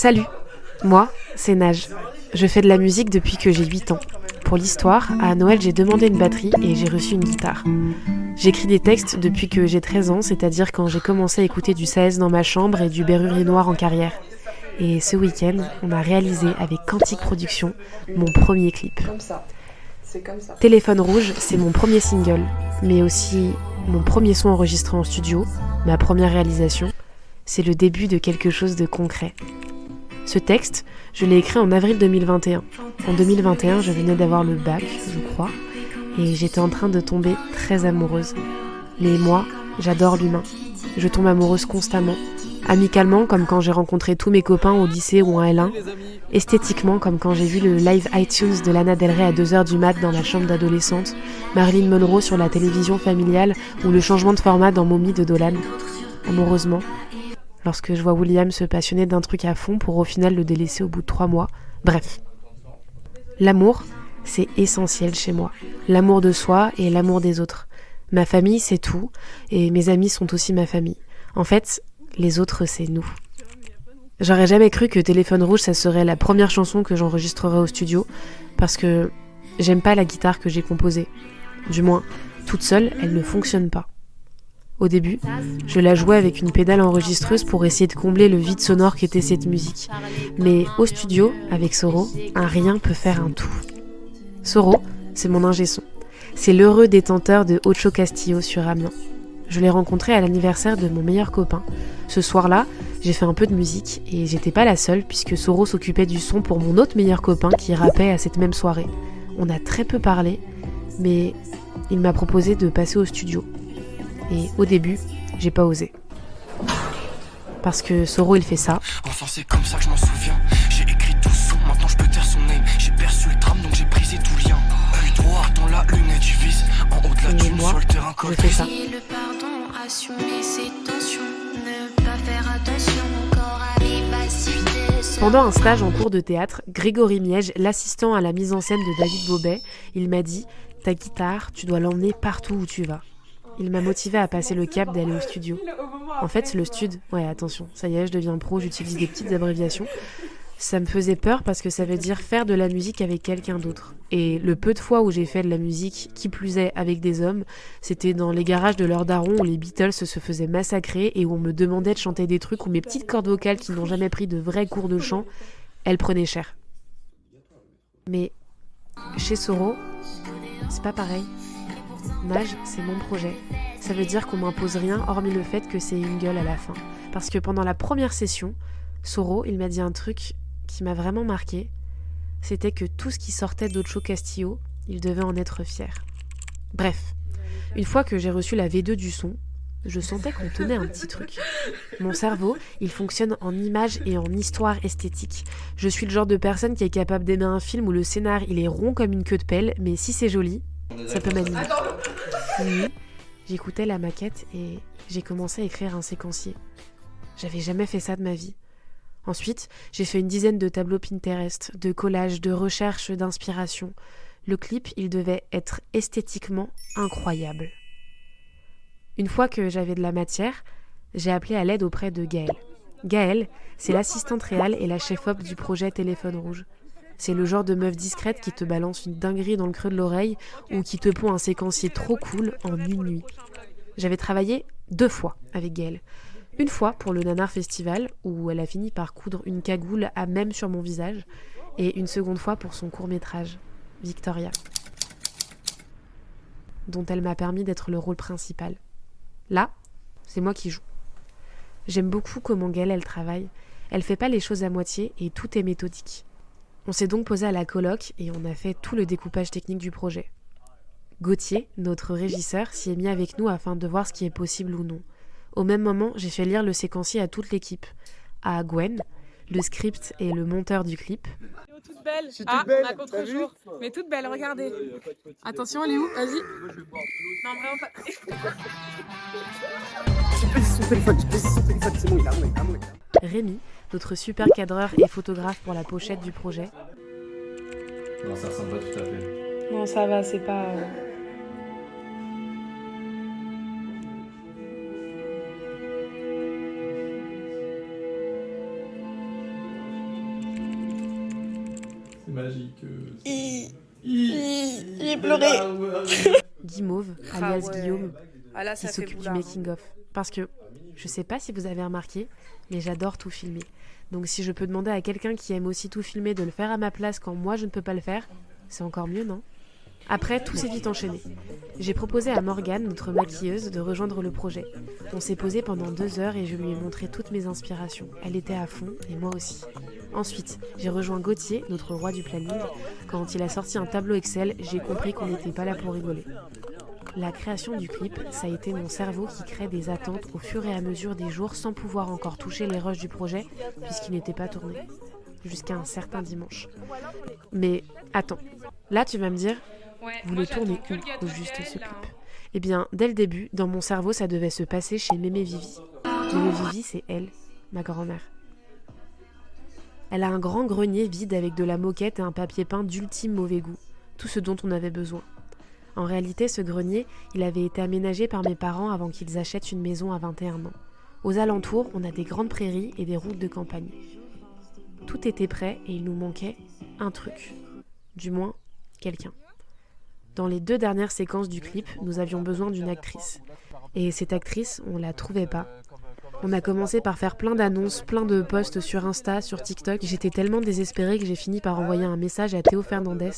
Salut, moi, c'est Naj. Je fais de la musique depuis que j'ai 8 ans. Pour l'histoire, à Noël, j'ai demandé une batterie et j'ai reçu une guitare. J'écris des textes depuis que j'ai 13 ans, c'est-à-dire quand j'ai commencé à écouter du Saez dans ma chambre et du Berrurier Noir en carrière. Et ce week-end, on a réalisé avec Quantique Productions mon premier clip. Téléphone rouge, c'est mon premier single, mais aussi mon premier son enregistré en studio, ma première réalisation. C'est le début de quelque chose de concret. Ce texte, je l'ai écrit en avril 2021. En 2021, je venais d'avoir le bac, je crois, et j'étais en train de tomber très amoureuse. Mais moi, j'adore l'humain. Je tombe amoureuse constamment. Amicalement, comme quand j'ai rencontré tous mes copains au lycée ou en L1. Esthétiquement, comme quand j'ai vu le live iTunes de Lana Del Rey à 2h du mat dans ma chambre d'adolescente, Marilyn Monroe sur la télévision familiale ou le changement de format dans Mommy de Dolan. Amoureusement, lorsque je vois William se passionner d'un truc à fond pour au final le délaisser au bout de 3 mois. Bref. L'amour, c'est essentiel chez moi. L'amour de soi et l'amour des autres. Ma famille, c'est tout, et mes amis sont aussi ma famille. En fait, les autres, c'est nous. J'aurais jamais cru que Téléphone rouge, ça serait la première chanson que j'enregistrerais au studio, parce que j'aime pas la guitare que j'ai composée. Du moins, toute seule, elle ne fonctionne pas. Au début, je la jouais avec une pédale enregistreuse pour essayer de combler le vide sonore qu'était cette musique. Mais au studio, avec Soro, un rien peut faire un tout. Soro, c'est mon ingé son. C'est l'heureux détenteur de Ocho Castillo sur Amiens. Je l'ai rencontré à l'anniversaire de mon meilleur copain. Ce soir-là, j'ai fait un peu de musique et j'étais pas la seule puisque Soro s'occupait du son pour mon autre meilleur copain qui rappait à cette même soirée. On a très peu parlé, mais il m'a proposé de passer au studio. Et au début, j'ai pas osé. Parce que Soro, il fait ça. Enfin c'est comme ça que je m'en souviens. J'ai écrit tout son, maintenant je peux taire son name. J'ai perçu le drame donc j'ai brisé tout lien. Œil droit dans la lunette, je vise en haut de la dune sur le terrain je fais ça. Le pardon, assumer ses tensions, ne pas faire attention encore à vivacité. Pendant un stage en cours de théâtre, Grégory Miège, l'assistant à la mise en scène de David Bobet, il m'a dit « Ta guitare, tu dois l'emmener partout où tu vas ». Il m'a motivé à passer le cap d'aller au studio. En fait, le stud, ouais attention, ça y est, je deviens pro, j'utilise des petites abréviations. Ça me faisait peur parce que ça veut dire faire de la musique avec quelqu'un d'autre. Et le peu de fois où j'ai fait de la musique, qui plus est avec des hommes, c'était dans les garages de leurs darons où les Beatles se faisaient massacrer et où on me demandait de chanter des trucs où mes petites cordes vocales qui n'ont jamais pris de vrais cours de chant, elles prenaient cher. Mais chez Soro, c'est pas pareil. Naj, c'est mon projet. Ça veut dire qu'on m'impose rien, hormis le fait que c'est une gueule à la fin. Parce que pendant la première session, Soro, il m'a dit un truc qui m'a vraiment marqué. C'était que tout ce qui sortait d'Ocho Castillo, il devait en être fier. Bref, une fois que j'ai reçu la V2 du son, je sentais qu'on tenait un petit truc. Mon cerveau, il fonctionne en images et en histoire esthétique. Je suis le genre de personne qui est capable d'aimer un film où le scénar, il est rond comme une queue de pelle, mais si c'est joli, ça peut m'animer. Oui, j'écoutais la maquette et j'ai commencé à écrire un séquencier. J'avais jamais fait ça de ma vie. Ensuite, j'ai fait une dizaine de tableaux Pinterest, de collages, de recherches, d'inspiration. Le clip, il devait être esthétiquement incroyable. Une fois que j'avais de la matière, j'ai appelé à l'aide auprès de Gaëlle. Gaëlle, c'est l'assistante réale et la chef-op du projet Téléphone rouge. C'est le genre de meuf discrète qui te balance une dinguerie dans le creux de l'oreille ou qui te pond un séquencier trop cool en une nuit. J'avais travaillé 2 fois avec Gaëlle. Une fois pour le Nanar Festival, où elle a fini par coudre une cagoule à même sur mon visage, et une seconde fois pour son court-métrage, Victoria, dont elle m'a permis d'être le rôle principal. Là, c'est moi qui joue. J'aime beaucoup comment Gaëlle, elle travaille. Elle fait pas les choses à moitié et tout est méthodique. On s'est donc posé à la coloc et on a fait tout le découpage technique du projet. Gauthier, notre régisseur, s'y est mis avec nous afin de voir ce qui est possible ou non. Au même moment, j'ai fait lire le séquencier à toute l'équipe. À Gwen, le script et le monteur du clip. Toute belle. Ah, on a contre-jour. Mais toute belle, regardez. Attention, elle est où? Vas-y. Non, vraiment pas. Rémi, notre super cadreur et photographe pour la pochette du projet. Non, ça ressemble pas tout à fait. Non, ça va, c'est pas... C'est magique. J'ai pleuré. Guimauve, alias Guillaume, Ah là, qui ça fait s'occupe du boulard. making-of. Parce que, je sais pas si vous avez remarqué, mais j'adore tout filmer. Donc si je peux demander à quelqu'un qui aime aussi tout filmer de le faire à ma place quand moi je ne peux pas le faire, c'est encore mieux, non ? Après, tout s'est vite enchaîné. J'ai proposé à Morgane, notre maquilleuse, de rejoindre le projet. On s'est posé pendant 2 heures et je lui ai montré toutes mes inspirations. Elle était à fond, et moi aussi. Ensuite, j'ai rejoint Gauthier, notre roi du planning. Quand il a sorti un tableau Excel, j'ai compris qu'on n'était pas là pour rigoler. La création du clip, ça a été mon cerveau qui crée des attentes au fur et à mesure des jours sans pouvoir encore toucher les rushs du projet puisqu'il n'était pas tourné. Jusqu'à un certain dimanche. Mais attends, là tu vas me dire, vous le tournez où au juste ce clip ? Eh bien, dès le début, dans mon cerveau, ça devait se passer chez Mémé Vivi. Mémé Vivi, c'est elle, ma grand-mère. Elle a un grand grenier vide avec de la moquette et un papier peint d'ultime mauvais goût. Tout ce dont on avait besoin. En réalité, ce grenier, il avait été aménagé par mes parents avant qu'ils achètent une maison à 21 ans. Aux alentours, on a des grandes prairies et des routes de campagne. Tout était prêt et il nous manquait un truc. Du moins, quelqu'un. Dans les 2 dernières séquences du clip, nous avions besoin d'une actrice. Et cette actrice, on la trouvait pas. On a commencé par faire plein d'annonces, plein de posts sur Insta, sur TikTok. J'étais tellement désespérée que j'ai fini par envoyer un message à Théo Fernandez,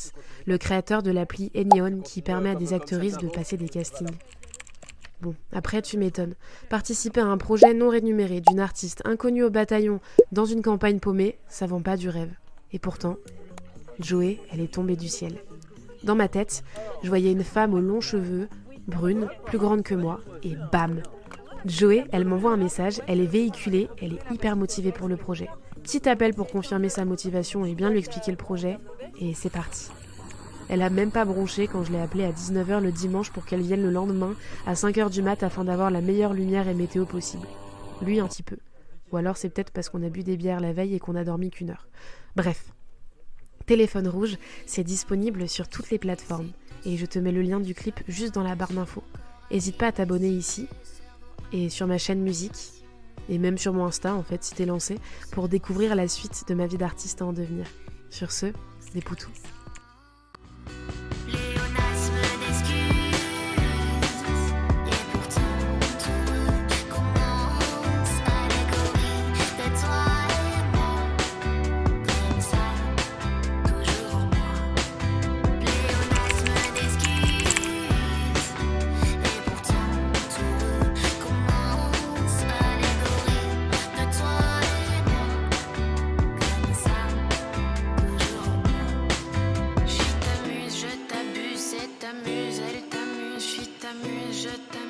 le créateur de l'appli Anyone qui permet à des actrices de passer des castings. Bon, après tu m'étonnes. Participer à un projet non rémunéré d'une artiste inconnue au bataillon dans une campagne paumée, ça vend pas du rêve. Et pourtant, Joey, elle est tombée du ciel. Dans ma tête, je voyais une femme aux longs cheveux, brune, plus grande que moi, et bam ! Joey, elle m'envoie un message, elle est véhiculée, elle est hyper motivée pour le projet. Petit appel pour confirmer sa motivation et bien lui expliquer le projet, et c'est parti. Elle a même pas bronché quand je l'ai appelée à 19h le dimanche pour qu'elle vienne le lendemain à 5h du mat afin d'avoir la meilleure lumière et météo possible. Lui un petit peu. Ou alors c'est peut-être parce qu'on a bu des bières la veille et qu'on a dormi qu'1 heure. Bref. Téléphone rouge, c'est disponible sur toutes les plateformes. Et je te mets le lien du clip juste dans la barre d'infos. N'hésite pas à t'abonner ici, et sur ma chaîne musique, et même sur mon Insta en fait si t'es lancé, pour découvrir la suite de ma vie d'artiste à en devenir. Sur ce, des poutous. Pléonasme d'excuses, et pourtant tout commence. Allégorie de toi et moi, comme ça, toujours en moi. Pléonasme d'excuses, et pourtant tout commence. Allégorie de toi et moi, comme ça, toujours en moi. Je t'amuse, je t'abuse, c'est t'amuse, elle t'amuse, je t'amuse, je t'amuse.